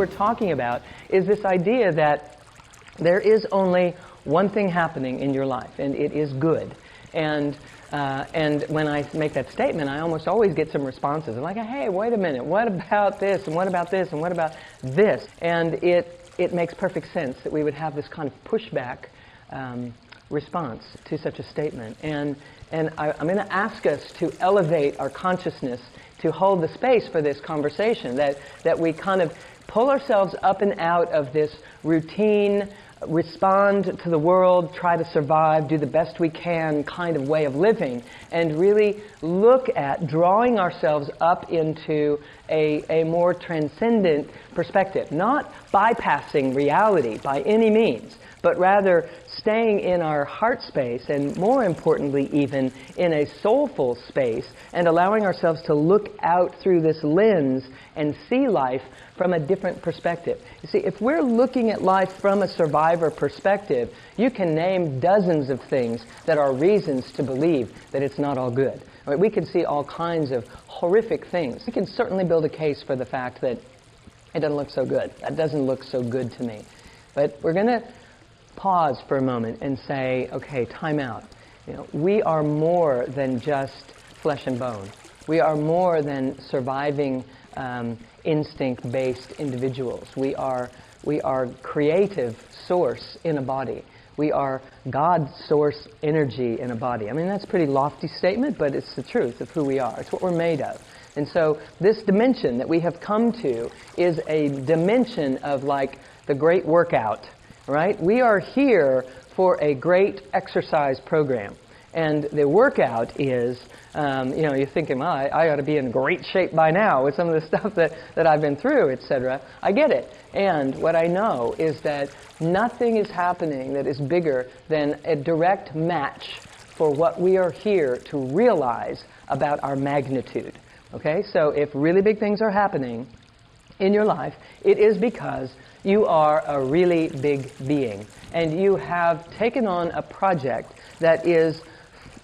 we're talking about is this idea that there is only one thing happening in your life, and it is good. And when I make that statement, I almost always get some responses. I'm like, hey, wait a minute, what about this, and what about this, and what about this? And it makes perfect sense that we would have this kind of pushback response to such a statement. And I'm going to ask us to elevate our consciousness to hold the space for this conversation, that we kind of pull ourselves up and out of this routine, respond to the world, try to survive, do the best we can kind of way of living, and really look at drawing ourselves up into a more transcendent perspective, not bypassing reality by any means, but rather staying in our heart space, and more importantly even in a soulful space, and allowing ourselves to look out through this lens and see life from a different perspective. You see, if we're looking at life from a survivor perspective, you can name dozens of things that are reasons to believe that it's not all good. Right? We can see all kinds of horrific things. We can certainly build a case for the fact that it doesn't look so good. That doesn't look so good to me. But we're going to pause for a moment and say, okay, time out. We are more than just flesh and bone. We are more than surviving instinct-based individuals. We are creative source in a body. We are God's source energy in a body. I mean, that's a pretty lofty statement, but it's the truth of who we are. It's what we're made of. And so this dimension that we have come to is a dimension of like the great workout, right? We are here for a great exercise program. And the workout is, you're thinking, well, I ought to be in great shape by now with some of the stuff that I've been through, etc. I get it. And what I know is that nothing is happening that is bigger than a direct match for what we are here to realize about our magnitude. Okay? So if really big things are happening in your life, it is because you are a really big being. And you have taken on a project that is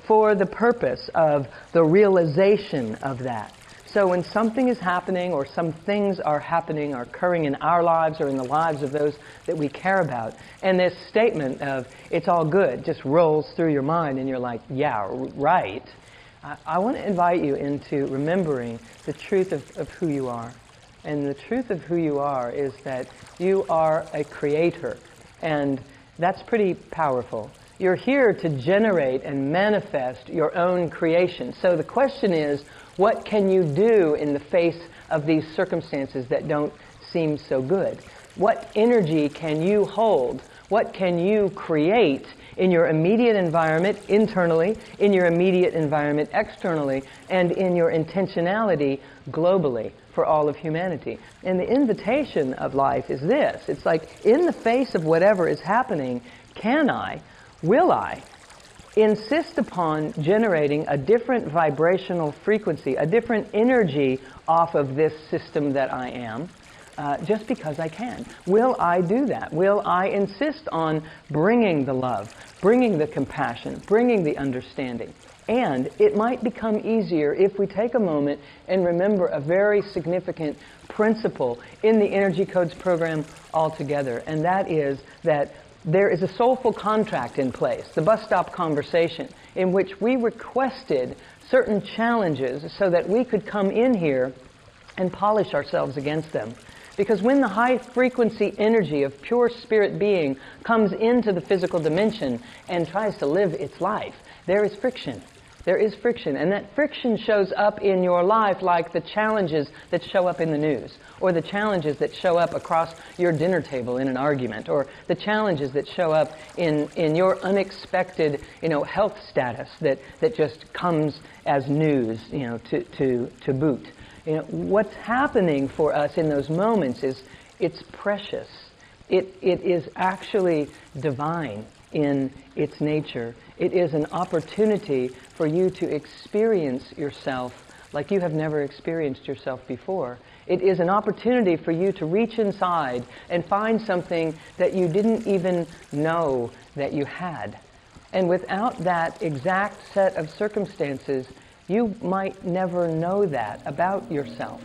for the purpose of the realization of that. So when something is happening, or some things are happening, or occurring in our lives or in the lives of those that we care about, and this statement of it's all good just rolls through your mind, and you're like, yeah, right, I want to invite you into remembering the truth of who you are. And the truth of who you are is that you are a creator, and that's pretty powerful. You're here to generate and manifest your own creation. So the question is, what can you do in the face of these circumstances that don't seem so good? What energy can you hold? What can you create in your immediate environment internally, in your immediate environment externally, and in your intentionality globally for all of humanity? And the invitation of life is this. It's like, in the face of whatever is happening, will I insist upon generating a different vibrational frequency, a different energy off of this system that I am, just because I can? Will I do that? Will I insist on bringing the love, bringing the compassion, bringing the understanding? And it might become easier if we take a moment and remember a very significant principle in the Energy Codes program altogether, and that is that there is a soulful contract in place, the bus stop conversation, in which we requested certain challenges so that we could come in here and polish ourselves against them. Because when the high frequency energy of pure spirit being comes into the physical dimension and tries to live its life, there is friction. There is friction, and that friction shows up in your life like the challenges that show up in the news, or the challenges that show up across your dinner table in an argument, or the challenges that show up in your unexpected, health status that just comes as news, to boot. What's happening for us in those moments is it's precious. It is actually divine in its nature. It is an opportunity for you to experience yourself like you have never experienced yourself before. It is an opportunity for you to reach inside and find something that you didn't even know that you had. And without that exact set of circumstances, you might never know that about yourself.